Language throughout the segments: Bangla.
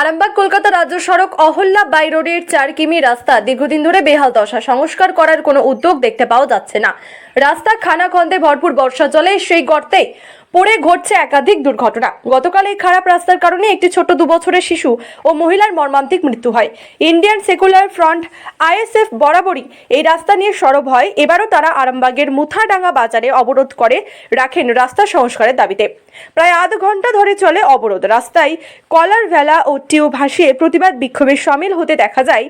আরামবাগ কলকাতা রাজ্য সড়ক অহল্যা বাই রোডের 4 কিমি রাস্তা দীর্ঘদিন ধরে বেহাল দশা। সংস্কার করার কোনো উদ্যোগ দেখতে পাওয়া যাচ্ছে না। রাস্তা খানাখন্দে ভরপুর, বর্ষা জলে সেই গর্তে পড়ে ঘটছে একাধিক দুর্ঘটনা। গতকাল এই খারাপ রাস্তার কারণে একটি ছোট 2 বছরের শিশু ও মহিলার মর্মান্তিক মৃত্যু হয়। ইন্ডিয়ান সেকুলার ফ্রন্ট আইএসএফ বরাবরই এই রাস্তা নিয়ে সরব হয়। এবারও তারা আরামবাগের মুথাডাঙ্গা বাজারে অবরোধ করে রাখেন রাস্তা সংস্কারের দাবিতে। প্রায় আধ ঘন্টা ধরে চলে অবরোধ। রাস্তায় কলার ভেলা ও টিউ ভাসিয়ে প্রতিবাদ বিক্ষোভে সামিল হতে দেখা যায়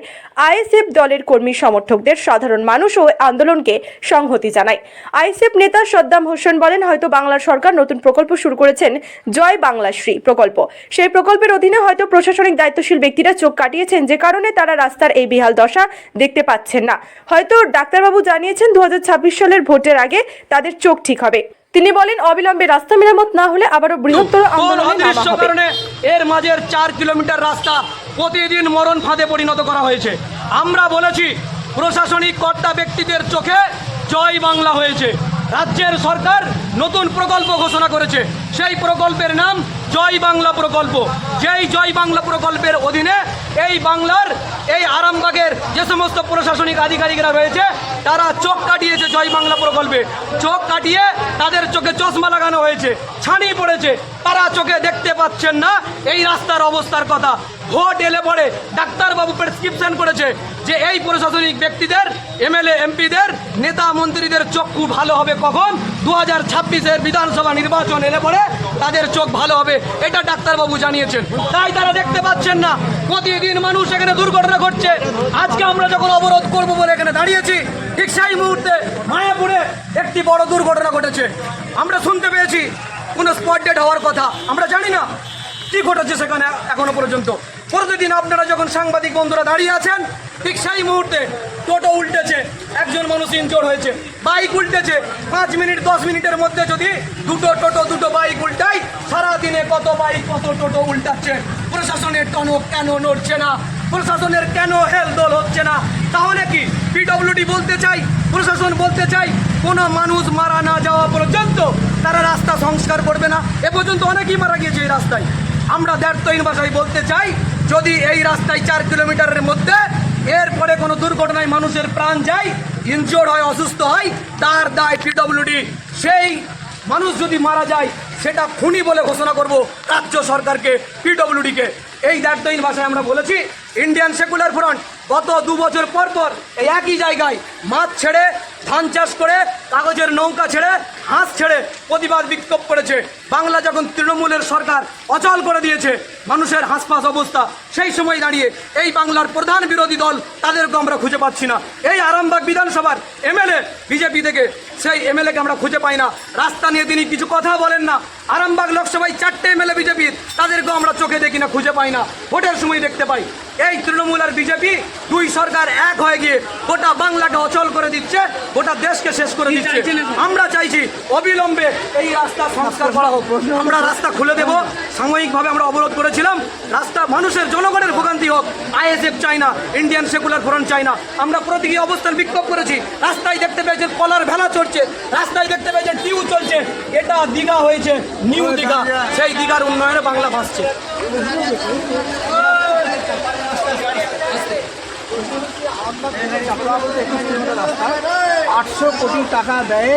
আইএসএফ দলের কর্মী সমর্থকদের। সাধারণ মানুষ ও আন্দোলনকে সংহতি জানায়। আইএসএফ নেতা সদ্দাম হোসেন বলেন, হয়তো বাংলার সরকার নতুন প্রকল্প শুরু করেছেন, জয় বাংলাশ্রী প্রকল্প। সেই প্রকল্পের অধীনে হয়তো প্রশাসনিক দায়িত্বশীল ব্যক্তিরা চোখ কাটিয়েছেন, যে কারণে তারা রাস্তার এই বেহাল দশা দেখতে পাচ্ছেন না। হয়তো ডাক্তারবাবু জানিয়েছেন 2026 সালের ভোটের আগে তাদের চোখ ঠিক হবে। তিনি বলেন, অবিলম্বে রাস্তা মেরামত না হলে আবারও বৃহত্তর আন্দোলনে নামা হবে। এর মাঝের 4 কিলোমিটার রাস্তা প্রতিদিন মরণ ফাঁদে পরিণত করা হয়েছে। আমরা বলেছি, প্রশাসনিক কর্তা ব্যক্তিদের চোখে জয় বাংলা হয়েছে। রাজ্যের সরকার নতুন প্রকল্প ঘোষণা করেছে, সেই প্রকল্পের নাম জয় বাংলা প্রকল্প। যেই জয় বাংলা প্রকল্পের অধীনে এই বাংলার এই আরামবাগের যে সমস্ত প্রশাসনিক আধিকারিকরা রয়েছে, তারা চোখ কাটিয়েছে জয় বাংলা প্রকল্পে। চোখ কাটিয়ে তাদের চোখে চশমা লাগানো হয়েছে, ছানি পড়েছে, তারা চোখে দেখতে পাচ্ছেন না এই রাস্তার অবস্থার কথা। ভোট এলে পরে ডাক্তারবাবু প্রেসক্রিপশন করেছে যে এই প্রশাসনিক ব্যক্তিদের, এমএলএ এমপিদের, নেতা মন্ত্রীদের চক্ষু ভালো হবে কখন? 2026-এর বিধানসভা নির্বাচন এলে পরে তাদের চোখ ভালো হবে, এটা ডাক্তারবাবু জানিয়েছেন। তাই তারা দেখতে পাচ্ছেন না, প্রতিদিন মানুষ এখানে দুর্ঘটনা ঘটছে। আজকে আমরা যখন অবরোধ করব বলে এখানে দাঁড়িয়েছি, ঠিক সেই মুহূর্তে মায়াপুরে একটি বড় দুর্ঘটনা ঘটেছে। আমরা শুনতে পেয়েছি কোনো স্পট ডেড হওয়ার কথা, আমরা জানি না কি ঘটেছে সেখানে এখনো পর্যন্ত। প্রতিদিন আপনারা যখন সাংবাদিক বন্ধুরা দাঁড়িয়ে আছেন, ঠিক সেই মুহূর্তে টোটো উল্টেছে, একজন মানুষ ইনজোর্ড হয়েছে। বাইক উল্টেছে, 5 মিনিট 10 মিনিটের মধ্যে যদি দুটো টোটো দুটো বাইক উল্টায়, সারাদিনে কত বাইক কত টোটো উল্টাচ্ছে। প্রশাসনের টনক কেন নড়ছে না? প্রশাসনের কেন হেলদোল হচ্ছে না? তাহলে কি পিডব্লিউডি বলতে চাই, প্রশাসন বলতে চাই, কোনো মানুষ মারা না যাওয়া পর্যন্ত তারা রাস্তা সংস্কার করবে না? এ পর্যন্ত অনেকেই মারা গিয়েছে এই রাস্তায়। আমরা দ্ব্যর্থহীন ভাষায় বলতে চাই, যদি এই রাস্তায় 4 কিলোমিটারের মধ্যে এরপরে কোনো দুর্ঘটনায় মানুষের প্রাণ যায়, ইনজোর্ড হয়, অসুস্থ হয়, তার দায় পিডব্লিউডি। সেই মানুষ যদি মারা যায়, সেটা খুনি বলে ঘোষণা করব রাজ্য সরকারকে, পিডব্লিউডিকে। এই দ্ব্যর্থহীন ভাষায় আমরা বলেছি, ইন্ডিয়ান সেকুলার ফ্রন্ট গত 2 বছর পর পর এই একই জায়গায় মাছ ছেড়ে, ধান চাষ করে, কাগজের নৌকা ছেড়ে, হাঁস ছেড়ে প্রতিবাদ বিক্ষোভ করেছে। বাংলা যখন তৃণমূলের সরকার অচল করে দিয়েছে মানুষের হাঁসফাঁস অবস্থা, সেই সময় দাঁড়িয়ে এই বাংলার প্রধান বিরোধী দল, তাদেরকে আমরা খুঁজে পাচ্ছি না। এই আরামবাগ বিধানসভার এমএলএ বিজেপি থেকে, সেই এমএলএকে আমরা খুঁজে পাই না। রাস্তা নিয়ে তিনি কিছু কথা বলেন না। আরামবাগ লোকসভায় 4টে এমএলএ বিজেপির, তাদেরকেও আমরা চোখে দেখি না, খুঁজে পাই না। ভোটের সময় দেখতে পাই। এই তৃণমূল আর বিজেপি 2 সরকার এক হয়ে গিয়ে গোটা বাংলাকে অচল করে দিচ্ছে, গোটা দেশকে শেষ করে দিচ্ছে। আমরা চাইছি অবিলম্বে এই রাস্তা সংস্কার করা হোক। আমরা রাস্তা খুলে দেব। সাময়িকভাবে আমরা অবরোধ করেছিলাম, রাস্তা মানুষের, জনগণের ভোগান্তি হোক। আইএসএফ চাই না, ইন্ডিয়ান সেকুলার ফ্রন্ট চাই না। আমরা প্রতীকী অবস্থান বিক্ষোভ করেছি। রাস্তায় দেখতে পেয়েছেন কলার ভেলা চড়ছে, রাস্তায় দেখতে পেয়েছেন টিউ চলছে। এটা দীঘা হয়েছে, নিউ দীঘা। সেই দীঘার উন্নয়নে বাংলা ভাসছে। 800 কোটি টাকা দেয়।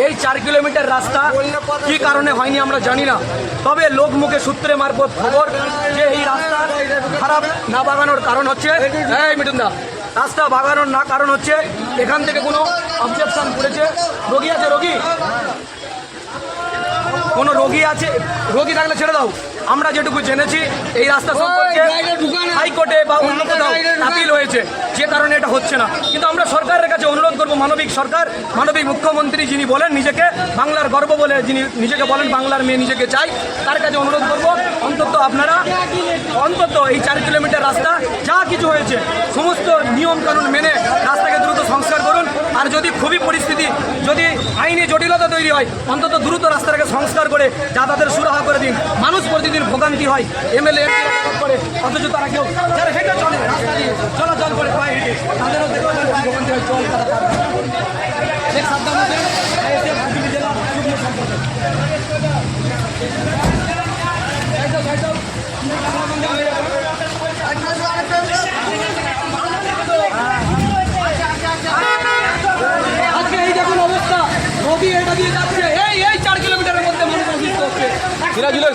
এই 4 কিলোমিটার রাস্তা কি কারণে হয়নি আমরা জানি না, তবে লোকমুখে সূত্রে মারফত খবর যে এই রাস্তা খারাপ না বাগানোর কারণ হচ্ছে, এই মিঠুনদা, রাস্তা বাগানোর না কারণ হচ্ছে এখান থেকে কোনো অবজেকশন করেছে। রোগী আছে, কোনো রোগী আছে, রোগী থাকলে ছেড়ে দাও। আমরা যেটুকু জেনেছি এই রাস্তা সম্পর্কে হাইকোর্টে বা অন্য কোথাও আপিল হয়েছে, যে কারণে এটা হচ্ছে না। কিন্তু আমরা সরকারের কাছে অনুরোধ করব, মানবিক সরকার, মানবিক মুখ্যমন্ত্রী যিনি বলেন নিজেকে বাংলার গর্ব বলে, যিনি নিজেকে বলেন বাংলার মেয়ে নিজেকে চাই, তার কাছে অনুরোধ করব, অন্তত আপনারা অন্তত এই 4 কিলোমিটার রাস্তা যা কিছু হয়েছে সমস্ত নিয়ম কানুন মেনে রাস্তাকে দ্রুত সংস্কার করুন। আর যদি খুবই পরিস্থিতি, যদি আইনি জটিলতা তৈরি হয়, অন্তত দ্রুত রাস্তাটাকে সংস্কার করে যাতায়াতের সুরাহা করে দিন। মানুষ প্রতিদিন ভোগান্তি হয়, এমএলএ করে, অথচ তারা কেউ যারা হেঁটে চলে, রাস্তা দিয়ে চলাচল করে পায়ে হেঁটে, তাদেরও দেখতে ভোগান্তি হয়। জল তারা আজকে এই দেখুন অবস্থা, নদী এটা দিয়ে যাচ্ছে, এই 4 কিলোমিটারের মধ্যে মানুষ অসুস্থ হচ্ছে। সিরাজুলের